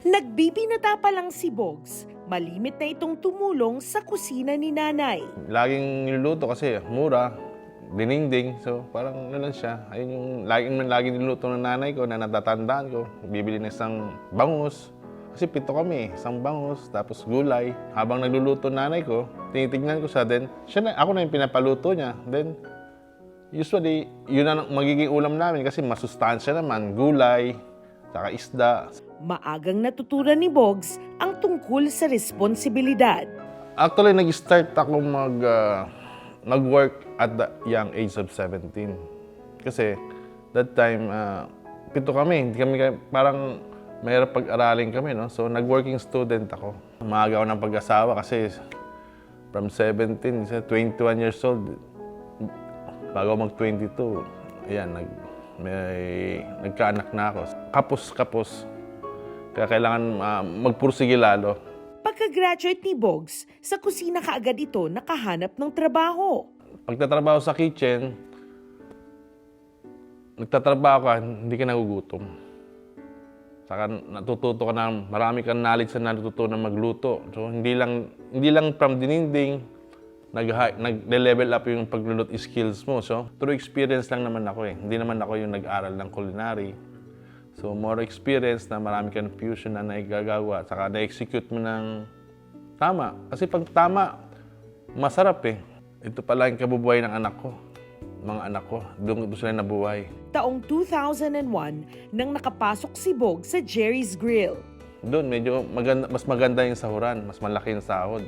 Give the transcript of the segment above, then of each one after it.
Nagbibinata pa lang si Bhogz, malimit na itong tumulong sa kusina ni Nanay. Laging niluluto kasi mura, dinengdeng. So parang ano lang siya. Ayun yung lagi niluluto ng nanay ko na natatandaan ko. Bibili ng isang bangus. Kasi 7 kami, isang bangus, tapos gulay. Habang nagluluto nanay ko, tinitignan ko siya. Then ako na yung pinapaluto niya. Then usually, yun na magiging ulam namin kasi masustansya naman, gulay, saka isda. Maagang natutunan ni Bhogz ang tungkol sa responsibilidad. Actually, nag-start ako mag-work at the young age of 17. Kasi that time, 7 kami. Hindi kami parang mahirap pag-aralin kami, no? So, nag-working student ako. Maaga ako ng pag-asawa kasi from 17, 21 years old, bago mag-22, ayan, nagkaanak na ako. Kapos. Kaya kailangan magpursige lalo. Pagka-graduate ni Bhogz, sa kusina kaagad ito nakahanap ng trabaho. Pagtatrabaho sa kitchen, nagtatrabaho ka, hindi ka nagugutom. Saka natututo ka na, marami kang knowledge na natutunan magluto. So hindi lang from dinengdeng, nag-level up yung pagluluto skills mo. So through experience lang naman ako eh. Hindi naman ako yung nag-aral ng culinary. So, more experience na marami kang fusion na naigagawa, saka na-execute mo ng tama. Kasi pag tama, masarap eh. Ito pala yung kabubuhay ng anak ko. Mga anak ko, doon sila nabuhay. Taong 2001 nang nakapasok si Bhogz sa Gerry's Grill. Doon, medyo mas maganda yung sahuran, mas malaki yung sahod.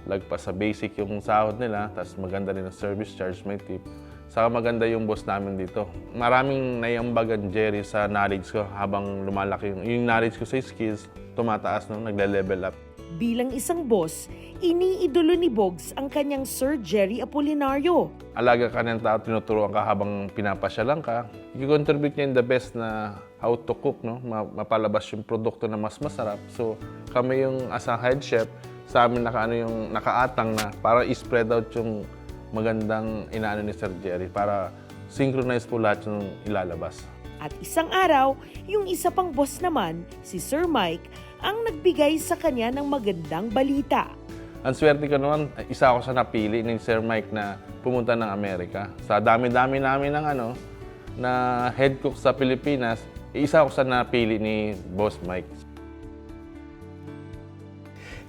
Lagpas sa basic yung sahod nila, tapos maganda rin ang service charge, may tip. Saka maganda yung boss namin dito. Maraming naiambagan, Gerry, sa knowledge ko habang lumalaki. Yung knowledge ko sa skills, tumataas nung nagle-level up. Bilang isang boss, iniidolo ni Bhogz ang kanyang Sir Gerry Apolinario. Alaga ka ng tao, tinuturuan ka habang pinapasyalan ka. I-contribute niya in the best na how to cook, no? Mapalabas yung produkto na mas masarap. So kami yung as a head chef, sa amin yung nakaatang na para i-spread out yung magandang inaano ni Sir Gerry para synchronize po lahat yung ilalabas. At isang araw, yung isa pang boss naman, si Sir Mike, ang nagbigay sa kanya ng magandang balita. Ang swerte ko naman, isa ako sa napili ni Sir Mike na pumunta ng Amerika. Sa dami-dami namin ng na head cook sa Pilipinas, isa ako sa napili ni Boss Mike.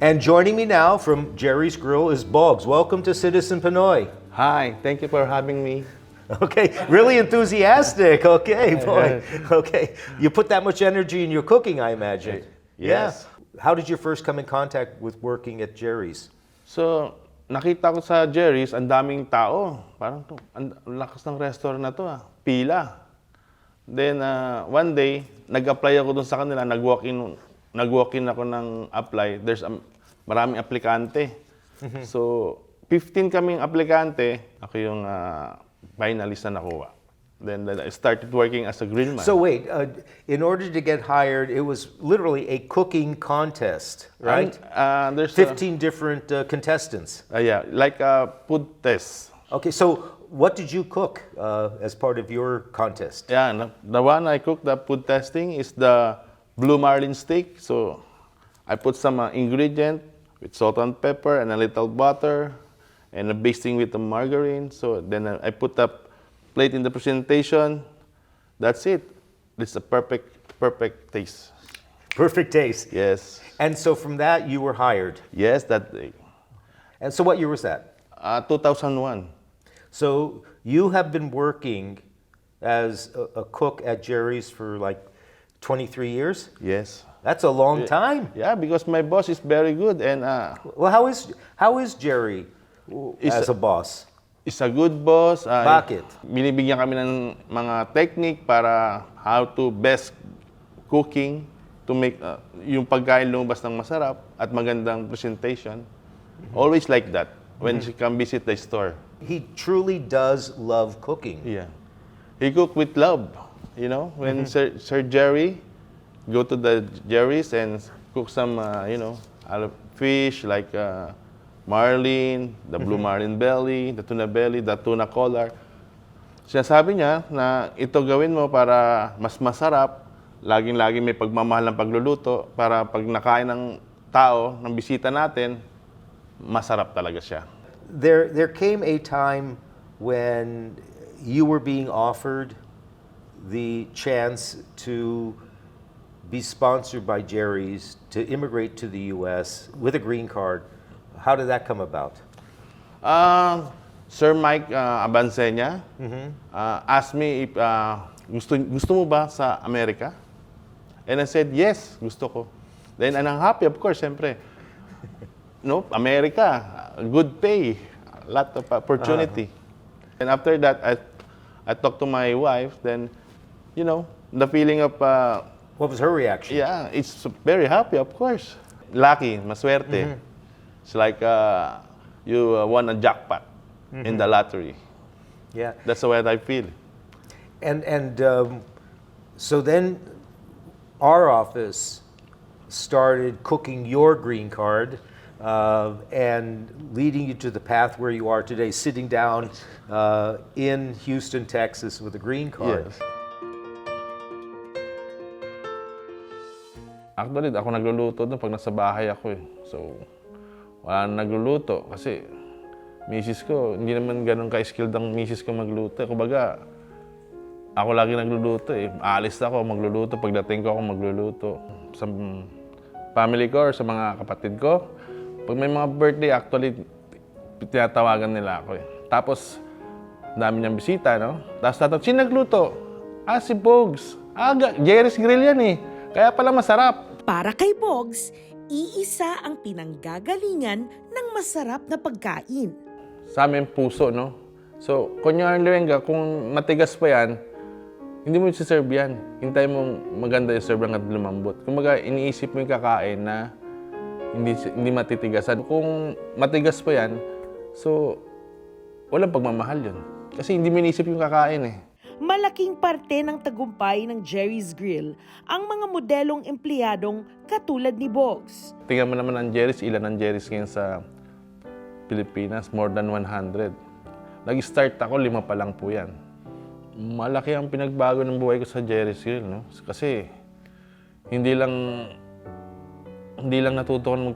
And joining me now from Gerry's Grill is Bhogz. Welcome to Citizen Pinoy. Hi, thank you for having me. Okay, really enthusiastic. Okay, boy. Okay, you put that much energy in your cooking, I imagine. Yes. Yeah. How did you first come in contact with working at Gerry's? So, nakita ko sa Gerry's, ang daming tao. Parang ang lakas ng restaurant na to, pila. Then, one day, nag-apply ako dun sa kanila, nag-walk-in ako ng apply. There's maraming aplikante. So, 15 kaming aplikante. Ako yung finalist na nakuha. Then I started working as a grillman. So wait, in order to get hired, it was literally a cooking contest, right? There's 15 different contestants. Yeah, like a food test. Okay, so what did you cook as part of your contest? Yeah, the one I cooked, the food testing, is the blue marlin steak. So I put some ingredient with salt and pepper and a little butter and a basting with the margarine. So then I put the plate in the presentation. That's it. It's a perfect taste. Perfect taste. Yes. And so from that, you were hired. Yes, that day. And so what year was that? 2001. So you have been working as a cook at Gerry's for like 23 years? Yes. That's a long time. Yeah, because my boss is very good and Well, how is Gerry as a boss? is a good boss. Bakit? Binibigyan kami ng mga technique para how to best cooking to make yung pagkain lumabas ng masarap at magandang presentation. Always like that when she come visit the store. He truly does love cooking. Yeah. He cook with love. You know, when Sir Gerry go to the Gerry's and cook some, fish like marlin, the blue marlin belly, the tuna collar. Sinasabi niya na ito gawin mo para mas masarap laging-laging may pagmamahal ng pagluluto para pag nakain ng tao, ng bisita natin, masarap talaga siya. There came a time when you were being offered the chance to be sponsored by Gerry's to immigrate to the U.S. with a green card. How did that come about? Sir Mike Abansenya asked me if gusto mo ba sa Amerika? And I said, yes, gusto ko. Then, and I'm happy, of course, siyempre. No, America, good pay, a lot of opportunity. And after that, I talked to my wife, then, you know, the feeling of... What was her reaction? Yeah, it's very happy, of course. Lucky, maswerte. It's like you won a jackpot in the lottery. Yeah. That's the way I feel. And so then our office started cooking your green card and leading you to the path where you are today, sitting down in Houston, Texas with a green card. Yes. Actually, ako nagluluto doon pag nasa bahay ako eh. So, wala na nagluluto kasi misis ko, hindi naman ganun ka-skilled ang misis ko magluto. Kumbaga, ako lagi nagluluto eh. Aalis ako, magluluto. Pagdating ko ako magluluto. Sa family ko or sa mga kapatid ko, pag may mga birthday, actually, tinatawagan nila ako eh. Tapos, dami niyang bisita, no? Tapos tatawag, sino nagluto? Si Bhogz. Gerry's Grill yan eh. Kaya pala masarap. Para kay Bhogz, iisa ang pinanggagalingan ng masarap na pagkain. Sa amin puso, no? So, kunyari Luenga, kung matigas pa yan, hindi mo isi-serve yan. Hintay mong maganda yung serve hanggang lumambot. Kumbaga, iniisip mo yung kakain na hindi matitigasan. Kung matigas pa yan, so, walang pagmamahal yun. Kasi hindi mo iniisip yung kakain eh. Malaking parte ng tagumpay ng Gerry's Grill ang mga modelong empleyadong katulad ni Bhogz. Tingnan mo naman ang Gerry's, ilan ang Gerry's ngayon sa Pilipinas? More than 100. Nag-start ako, 5 pa lang po yan. Malaki ang pinagbago ng buhay ko sa Gerry's Grill, no? Kasi hindi lang natuto ko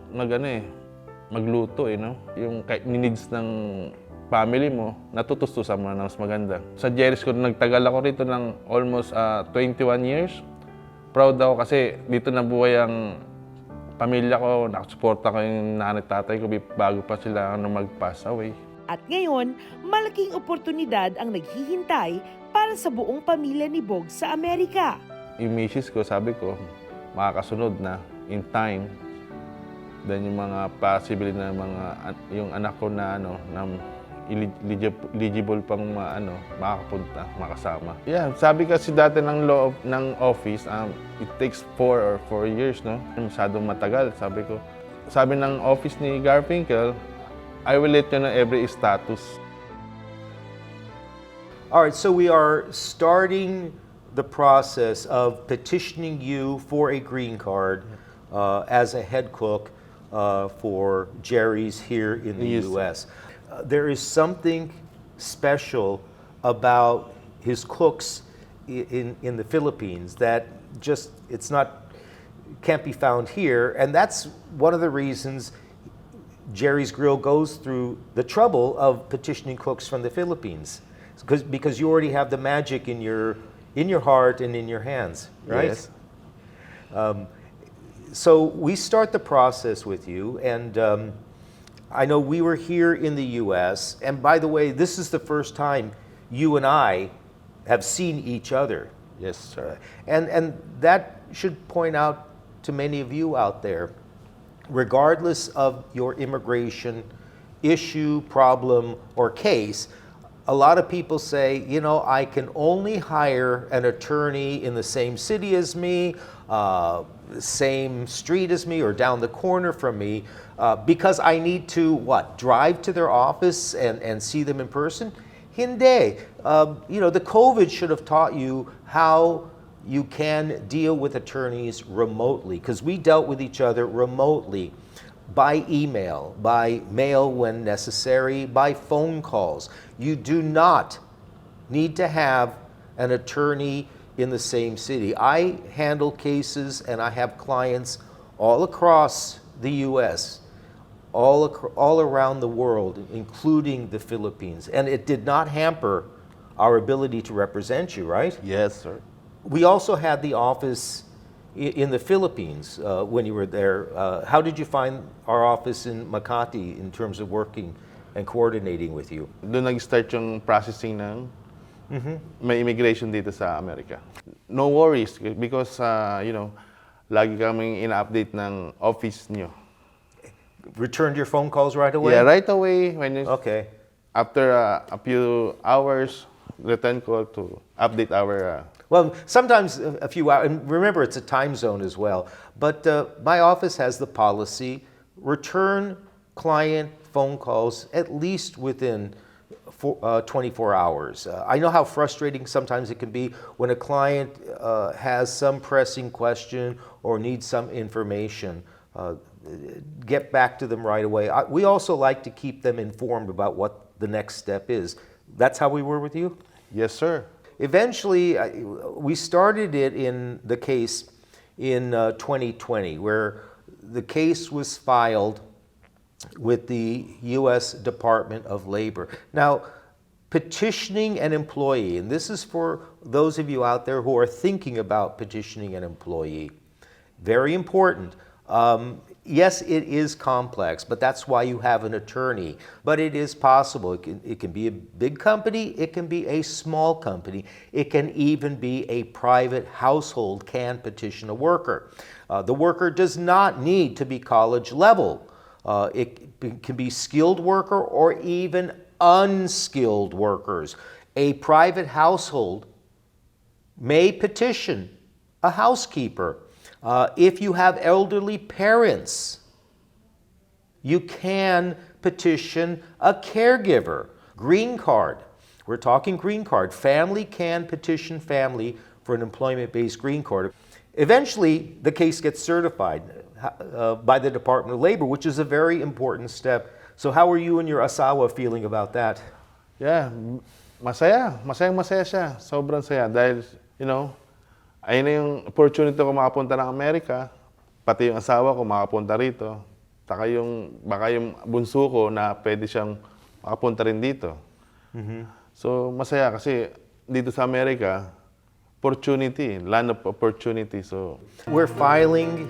magluto, no? Yung needs ng family mo, natutustusan mo na mas maganda. Sa Gerry's ko, nagtagal ako rito ng almost 21 years. Proud ako kasi dito nabuhay ang pamilya ko, nakasuporta ko yung nanay tatay ko bago pa sila mag-pass away. At ngayon, malaking oportunidad ang naghihintay para sa buong pamilya ni Bhogz sa Amerika. Yung misis ko, sabi ko, makakasunod na in time. Then yung mga possible na yung anak ko na eligible pang makapunta, makasama. Yeah, sabi kasi dati ng law ng office, it takes 4 years, no? Masyadong matagal, sabi ko. Sabi ng office ni Gurfinkel, I will let you know every status. All right, so we are starting the process of petitioning you for a green card as a head cook for Gerry's here in the Yes. U.S. There is something special about his cooks in the Philippines that just can't be found here, and that's one of the reasons Gerry's Grill goes through the trouble of petitioning cooks from the Philippines, because you already have the magic in your heart and in your hands, right? Yes. So we start the process with you, and I know we were here in the U.S., and by the way, this is the first time you and I have seen each other. Yes, sir. And that should point out to many of you out there, regardless of your immigration issue, problem, or case, a lot of people say, I can only hire an attorney in the same city as me, same street as me, or down the corner from me, because I need to, drive to their office and see them in person? Hindi. The COVID should have taught you how you can deal with attorneys remotely, because we dealt with each other remotely by email, by mail when necessary, by phone calls. You do not need to have an attorney in the same city. I handle cases and I have clients all across the U.S., all around the world, including the Philippines. And it did not hamper our ability to represent you, right? Yes, sir. We also had the office in the Philippines when you were there. How did you find our office in Makati in terms of working and coordinating with you? Doon nag-start yung processing ng may immigration dito sa Amerika. No worries because, lagi kaming ina-update ng office nyo. Returned your phone calls right away? Yeah, right away. Okay. After a few hours, return call to update our... Well, sometimes a few hours, and remember it's a time zone as well, but my office has the policy, return client phone calls at least within 24 hours. I know how frustrating sometimes it can be when a client has some pressing question or needs some information. Get back to them right away. We also like to keep them informed about what the next step is. That's how we were with you? Yes, sir. Eventually, we started it in the case in 2020, where the case was filed with the U.S. Department of Labor. Now, petitioning an employee, and this is for those of you out there who are thinking about petitioning an employee, very important. Yes, it is complex, but that's why you have an attorney. But it is possible. It can be a big company, it can be a small company, it can even be a private household can petition a worker. The worker does not need to be college level. It can be skilled worker or even unskilled workers. A private household may petition a housekeeper. If you have elderly parents, you can petition a caregiver. Green card. We're talking green card. Family can petition family for an employment-based green card. Eventually, the case gets certified by the Department of Labor, which is a very important step. So how are you and your asawa feeling about that? Yeah, masaya. Masayang-masaya siya. Sobrang saya dahil, ayun na yung opportunity ko makapunta ng Amerika, pati yung asawa ko makapunta rito. Baka yung bunso ko na pwede siyang makapunta rin dito. So, masaya kasi dito sa Amerika, opportunity, land of opportunity. So, we're filing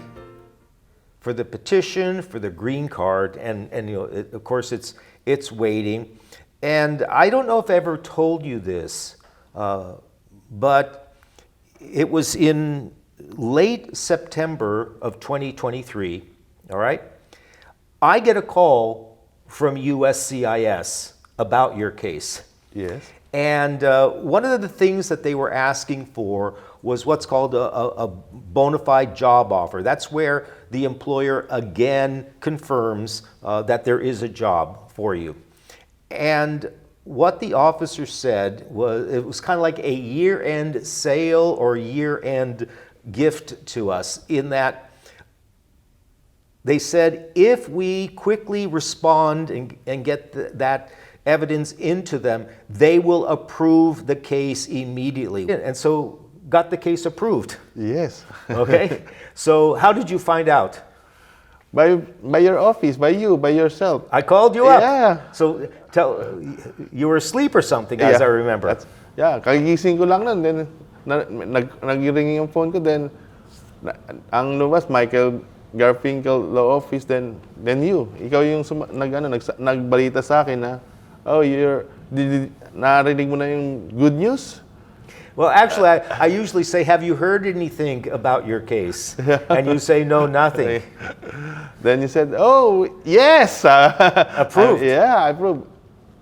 for the petition, for the green card, and of course it's waiting. And I don't know if I ever told you this, but it was in late September of 2023, all right? I get a call from USCIS about your case. yes. And one of the things that they were asking for was what's called a bona fide job offer. That's where the employer again confirms that there is a job for you. And what the officer said was, it was kind of like a year-end sale or year-end gift to us, in that they said if we quickly respond and get that evidence into them, they will approve the case immediately. And so got the case approved. Yes. Okay? So how did you find out? By your office, by yourself. I called you up. Yeah. So you were asleep or something, as I remember. Kagigising ko lang nun. Then, nag-ring yung phone ko. Then, ang lumabas, Michael Gurfinkel Law Office. Then you. Ikaw yung nagbalita sa akin na, narinig mo na yung good news? Well, actually, I usually say, have you heard anything about your case? And you say, no, nothing. Then you said, oh, yes! Approved. Yeah, approved.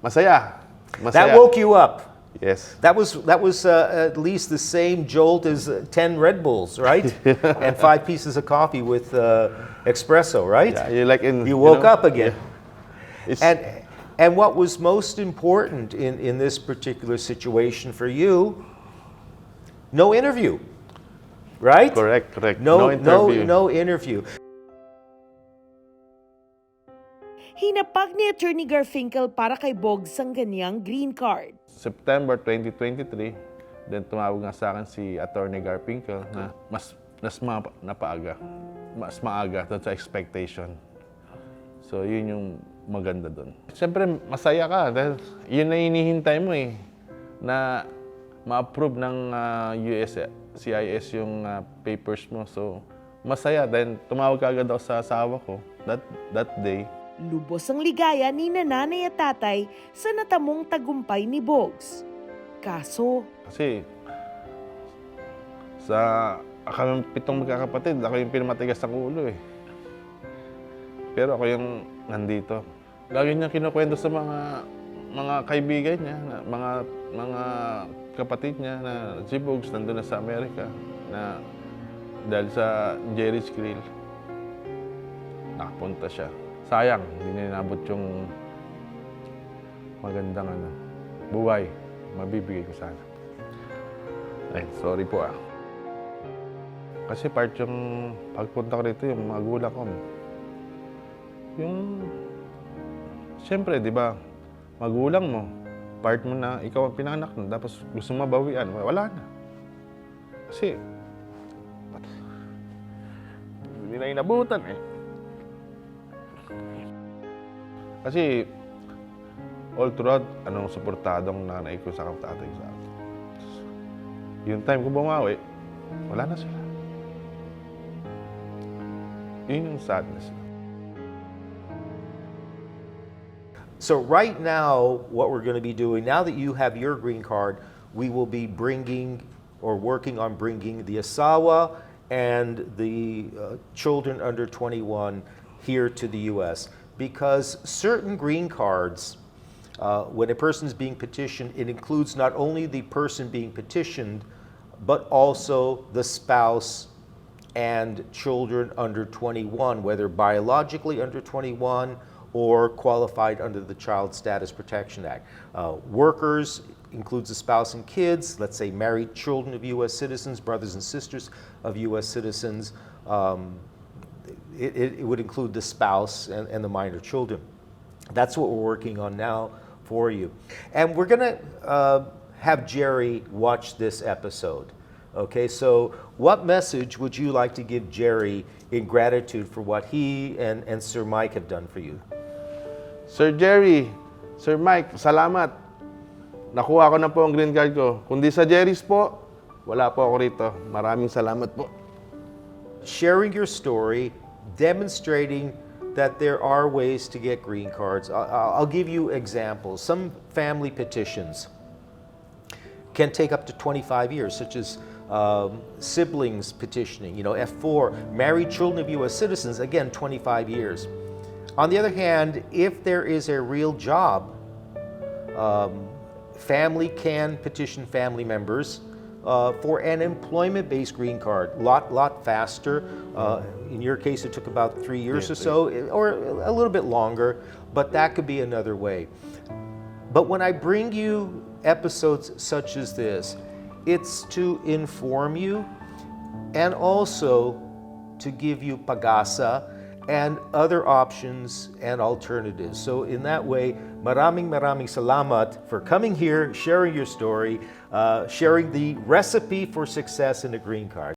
Masaya. That woke you up. Yes. That was at least the same jolt as 10 Red Bulls, right? And 5 pieces of coffee with espresso, right? Yeah, you woke up again. Yeah. And what was most important in this particular situation for you, no interview, right? Correct. No interview. No interview. Hinapag ni Attorney Gurfinkel para kay Bhogz ang kanyang green card. September 2023, Then tumawag nga sa akin si Attorney Gurfinkel na napaaga. Mas maaga doon sa expectation. So yun yung maganda doon. Siyempre masaya ka dahil yun na hinihintay mo eh. Na ma-approve ng CIS yung papers mo. So masaya dahil tumawag ka agad ako sa asawa ko that day. Lubos ang ligaya ni nanay at tatay sa natamong tagumpay ni Bhogz. Kaso, Kasi kami 7 magkakapatid, ako yung pinamatigas ng ulo eh. Pero ako yung nandito. Lagi niya kinukwento sa mga kaibigan niya, mga kapatid niya na si Bhogz nandun na sa Amerika na dahil sa Gerry's Grill. Nakapunta siya. Sayang, hindi niya inabot yung magandang buhay. Mabibigay ko sana. Ay, sorry po ah. Kasi part yung pagpunta ko rito, yung magulang ko. Siyempre, di ba, magulang mo, part mo na ikaw ang pinanganak na, tapos gusto mo mabawian, wala na. Kasi, hindi na inabutan eh. Kasi, all throughout, suportadong nanay ko sa tatay ko sa akin. Yung time ko bumawi, wala na sila. Yun yung sadness. So right now, what we're going to be doing, now that you have your green card, we will be bringing or working on bringing the asawa and the children under 21 here to the U.S. Because certain green cards, when a person is being petitioned, it includes not only the person being petitioned, but also the spouse and children under 21, whether biologically under 21 or qualified under the Child Status Protection Act. Workers includes the spouse and kids, let's say married children of U.S. citizens, brothers and sisters of U.S. citizens. It would include the spouse and the minor children. That's what we're working on now for you. And we're going to have Gerry watch this episode. Okay, so what message would you like to give Gerry in gratitude for what he and Sir Mike have done for you? Sir Gerry, Sir Mike, salamat. Nakuha ko na po ang green card ko. Kundi sa Gerry's po, wala po ako rito. Maraming salamat po. Sharing your story, demonstrating that there are ways to get green cards. I'll give you examples. Some family petitions can take up to 25 years, such as siblings petitioning, F4, married children of U.S. citizens, again, 25 years. On the other hand, if there is a real job, family can petition family members for an employment-based green card, lot faster. In your case, it took about 3 years or so, or a little bit longer, but that could be another way. But when I bring you episodes such as this, it's to inform you and also to give you pag-asa and other options and alternatives. So in that way, maraming salamat for coming here, sharing your story, sharing the recipe for success in a green card.